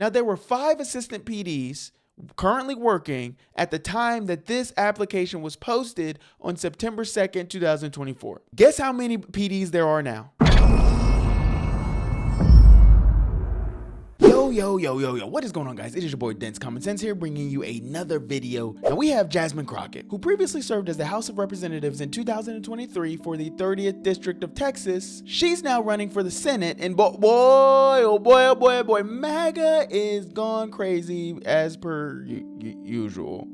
Now, there were 5 assistant PDs currently working at the time that this application was posted on September 2nd, 2024. Guess how many PDs there are now? Yo, what is going on, guys? It is your boy Dense Common Sense here, bringing you another video. Now we have Jasmine Crockett, who previously served as the House of Representatives in 2023 for the 30th District of Texas. She's now running for the Senate, and boy, MAGA is gone crazy as per usual.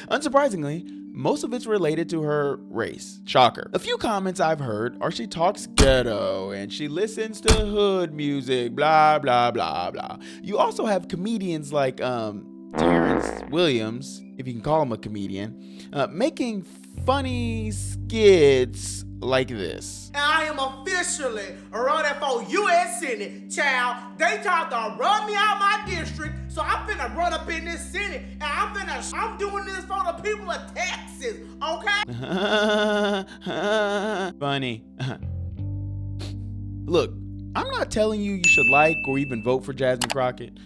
Unsurprisingly, most of it's related to her race. Shocker. A few comments I've heard are she talks ghetto and she listens to hood music, blah, blah, blah, blah. You also have comedians like Terrence Williams, if you can call him a comedian, making funny skits like this. I am officially running for U.S. Senate, child. They tried to run me out my district, so I'm finna run up in this Senate, and I'm doing this for the people of Texas, okay? Funny. Look, I'm not telling you should like or even vote for Jasmine Crockett,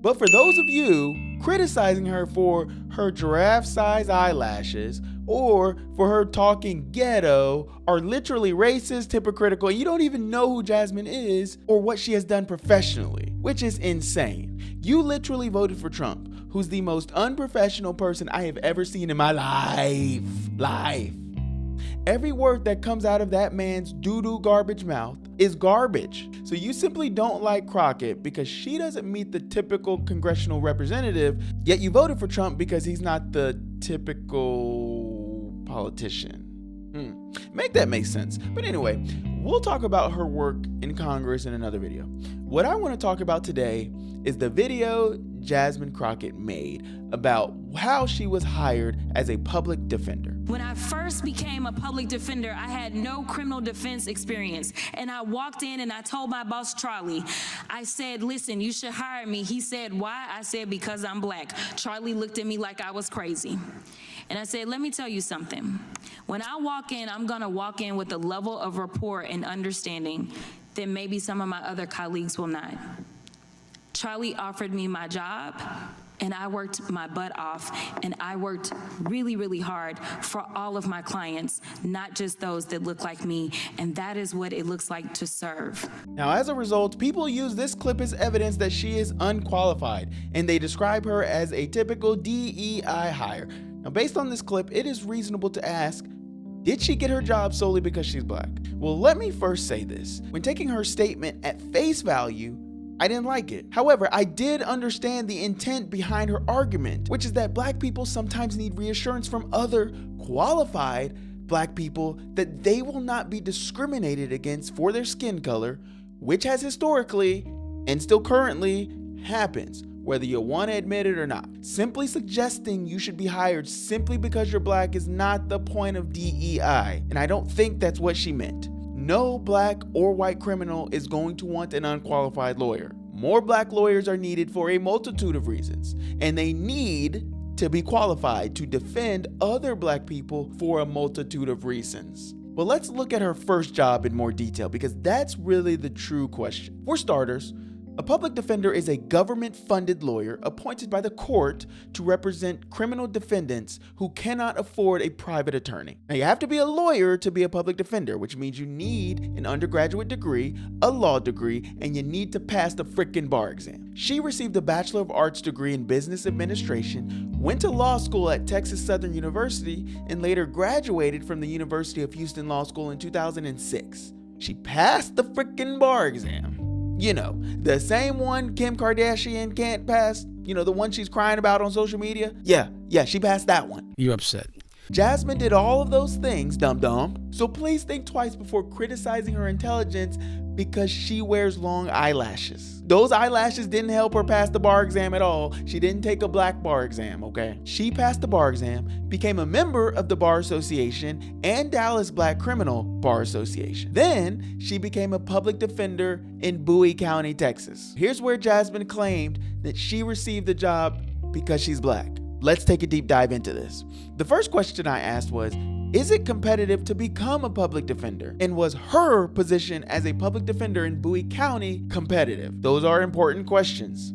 but for those of you criticizing her for her giraffe-sized eyelashes or for her talking ghetto are literally racist, hypocritical, and you don't even know who Jasmine is or what she has done professionally, which is insane. You literally voted for Trump, who's the most unprofessional person I have ever seen in my life. Every word that comes out of that man's doo-doo garbage mouth is garbage. So you simply don't like Crockett because she doesn't meet the typical congressional representative, yet you voted for Trump because he's not the typical politician. Make that make sense. But anyway, we'll talk about her work in Congress in another video. What I want to talk about today is the video Jasmine Crockett made about how she was hired as a public defender. When I first became a public defender, I had no criminal defense experience. And I walked in and I told my boss, Charlie, I said, listen, you should hire me. He said, why? I said, because I'm black. Charlie looked at me like I was crazy. And I said, let me tell you something. When I walk in, I'm gonna walk in with a level of rapport and understanding that maybe some of my other colleagues will not. Charlie offered me my job, and I worked my butt off, and I worked really, really hard for all of my clients, not just those that look like me, and that is what it looks like to serve. Now, as a result, people use this clip as evidence that she is unqualified, and they describe her as a typical DEI hire. Now, based on this clip, it is reasonable to ask, did she get her job solely because she's black? Well, let me first say this. When taking her statement at face value, I didn't like it. However, I did understand the intent behind her argument, which is that black people sometimes need reassurance from other qualified black people that they will not be discriminated against for their skin color, which has historically and still currently happens, whether you want to admit it or not. Simply suggesting you should be hired simply because you're black is not the point of DEI, and I don't think that's what she meant. No black or white criminal is going to want an unqualified lawyer. More black lawyers are needed for a multitude of reasons, and they need to be qualified to defend other black people for a multitude of reasons. But let's look at her first job in more detail, because that's really the true question. For starters, a public defender is a government-funded lawyer appointed by the court to represent criminal defendants who cannot afford a private attorney. Now, you have to be a lawyer to be a public defender, which means you need an undergraduate degree, a law degree, and you need to pass the frickin' bar exam. She received a Bachelor of Arts degree in Business Administration, went to law school at Texas Southern University, and later graduated from the University of Houston Law School in 2006. She passed the frickin' bar exam. You know, the same one Kim Kardashian can't pass, you know, the one she's crying about on social media. Yeah, she passed that one. You upset? Jasmine did all of those things, dum-dum. So please think twice before criticizing her intelligence because she wears long eyelashes. Those eyelashes didn't help her pass the bar exam at all. She didn't take a black bar exam, okay? She passed the bar exam, became a member of the Bar Association and Dallas Black Criminal Bar Association. Then she became a public defender in Bowie County, Texas. Here's where Jasmine claimed that she received the job because she's black. Let's take a deep dive into this. The first question I asked was, is it competitive to become a public defender? And was her position as a public defender in Bowie County competitive? Those are important questions.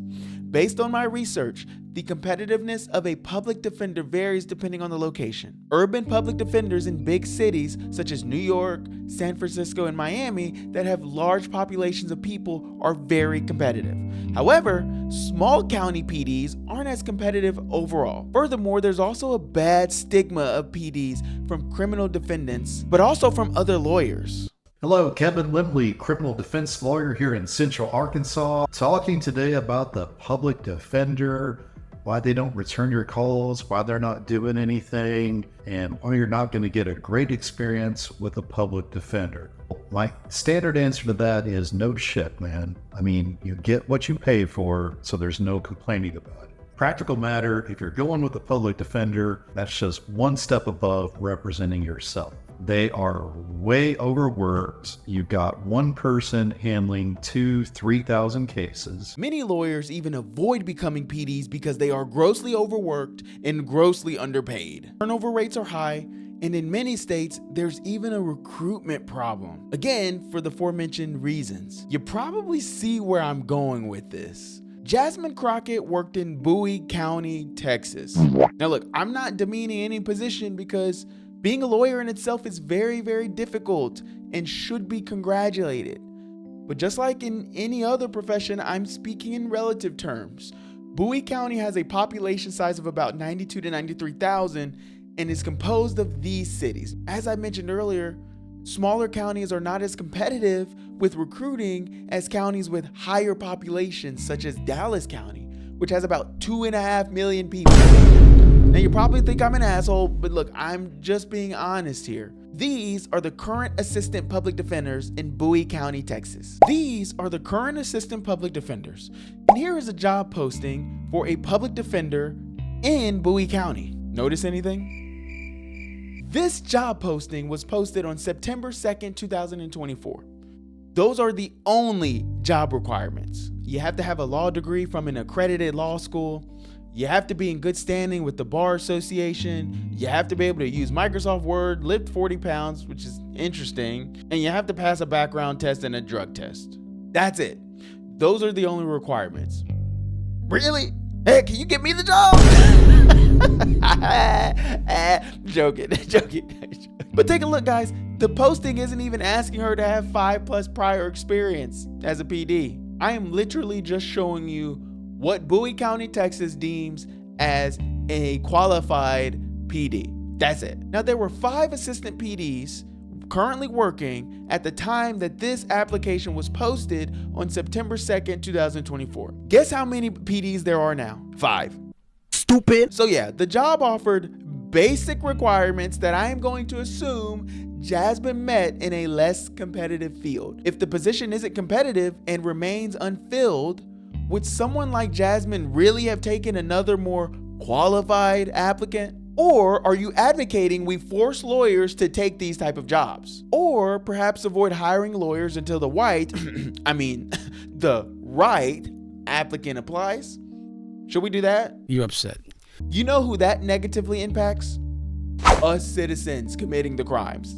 Based on my research, the competitiveness of a public defender varies depending on the location. Urban public defenders in big cities such as New York, San Francisco, and Miami that have large populations of people are very competitive. However, small county PDs aren't as competitive overall. Furthermore, there's also a bad stigma of PDs from criminal defendants, but also from other lawyers. Hello, Kevin Limley, criminal defense lawyer here in Central Arkansas, talking today about the public defender, why they don't return your calls, why they're not doing anything, and why you're not going to get a great experience with a public defender. My standard answer to that is no shit, man. I mean, you get what you pay for, so there's no complaining about it. Practical matter, if you're going with a public defender, that's just one step above representing yourself. They are way overworked. You've got one person handling 2,000-3,000 cases. Many lawyers even avoid becoming PDs because they are grossly overworked and grossly underpaid. Turnover rates are high, and in many states, there's even a recruitment problem. Again, for the aforementioned reasons. You probably see where I'm going with this. Jasmine Crockett worked in Bowie County, Texas. Now look, I'm not demeaning any position because being a lawyer in itself is very, very difficult and should be congratulated. But just like in any other profession, I'm speaking in relative terms. Bowie County has a population size of about 92 to 93,000 and is composed of these cities. As I mentioned earlier, smaller counties are not as competitive with recruiting as counties with higher populations such as Dallas County, which has about 2.5 million people. Now you probably think I'm an asshole, but look, I'm just being honest here. These are the current assistant public defenders in Bowie County, Texas. These are the current assistant public defenders. And here is a job posting for a public defender in Bowie County. Notice anything? This job posting was posted on September 2nd, 2024. Those are the only job requirements. You have to have a law degree from an accredited law school. You have to be in good standing with the Bar Association. You have to be able to use Microsoft Word, lift 40 pounds, which is interesting. And you have to pass a background test and a drug test. That's it. Those are the only requirements. Really? Hey, can you get me the job? Joking. But take a look, guys. The posting isn't even asking her to have 5+ prior experience as a PD. I am literally just showing you what Bowie County, Texas deems as a qualified PD. That's it. Now, there were 5 assistant PDs currently working at the time that this application was posted on September 2nd, 2024. Guess how many PDs there are now? 5. Stupid. So yeah, the job offered basic requirements that I am going to assume Jasmine met in a less competitive field. If the position isn't competitive and remains unfilled, would someone like Jasmine really have taken another more qualified applicant? Or are you advocating we force lawyers to take these type of jobs? Or perhaps avoid hiring lawyers until the the right applicant applies? Should we do that? You upset. You know who that negatively impacts? Us citizens committing the crimes.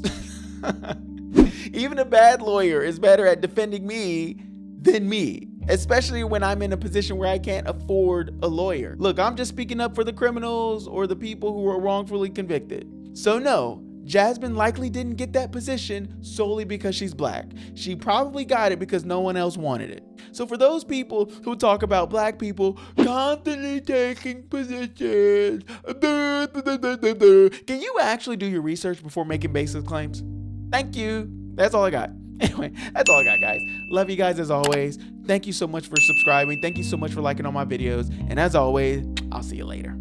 Even a bad lawyer is better at defending me than me, especially when I'm in a position where I can't afford a lawyer. Look, I'm just speaking up for the criminals or the people who are wrongfully convicted. So no, Jasmine likely didn't get that position solely because she's black. She probably got it because no one else wanted it. So for those people who talk about black people constantly taking positions, can you actually do your research before making baseless claims? Thank you. That's all I got. Anyway, that's all I got, guys. Love you guys as always. Thank you so much for subscribing. Thank you so much for liking all my videos. And as always, I'll see you later.